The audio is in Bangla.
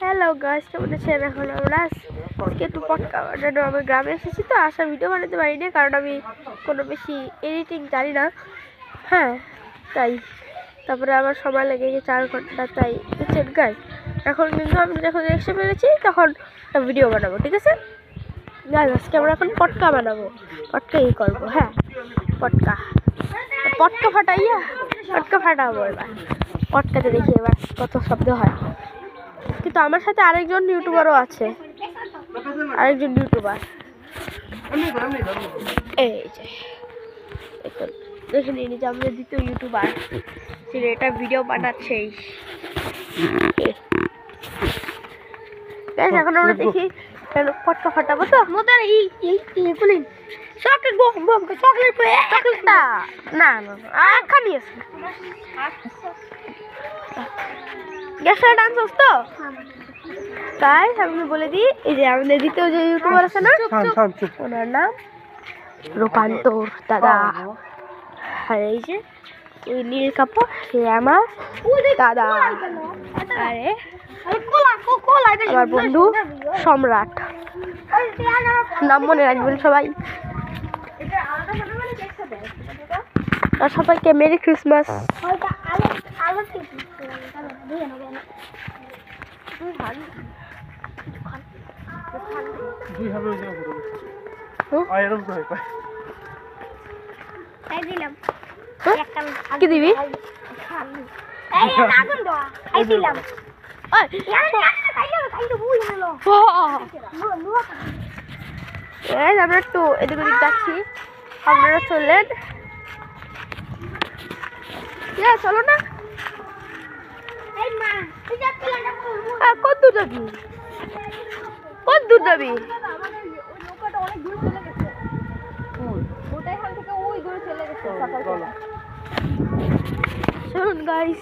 হ্যালো গাইস, কেমন আছেন? এখন আমরা আজকে একটু পডকাস্ট আমি গ্রামে এসেছি, তো আসা ভিডিও বানাতে পারিনি কারণ আমি কোনো বেশি এডিটিং জানি না। হ্যাঁ, তাই তারপরে আমার সময় লেগে গেছে 4 ঘন্টা, তাই বুঝছেন গাইস। এখন কিন্তু আমি যখন এসে পেরেছি তখন একটা ভিডিও বানাবো, ঠিক আছে গাইস? আজকে আমরা এখন পটকা বানাবো, পটকা করবো। হ্যাঁ, পটকা ফাটাবো এবার। পটকাতে দেখি এবার কত শব্দ হয়। কিন্তু আমার সাথে আরেকজন ইউটিউবারও আছে, এই যে দেখে নিন যে আমাদের দ্বিতীয় ইউটিউবার, এটা ভিডিও বানাচ্ছেই। এখন আমরা দেখি পটকা ফাটাবো। তো মোদের চকলেটটা না খালি আছে গ্যাসের ডান্স তো। তাই আমি বলে দিই, এই যে আমাদের দ্বিতীয় যে ইউটিউবার আছে না, ওনার নাম রূপান্তর দাদা। আর এই যে ওই নীল কাপড়, সে আমার দাদা। আরে আমার বন্ধু সম্রাট, নাম মনে রাখবেন সবাই। আর সবাইকে মেরি ক্রিসমাস। কি দিবি? আমরা একটু এদিক ওদিক যাচ্ছি, আপনারা চললেন। চলো না, কত দূর যাবি? চলুন গাইস।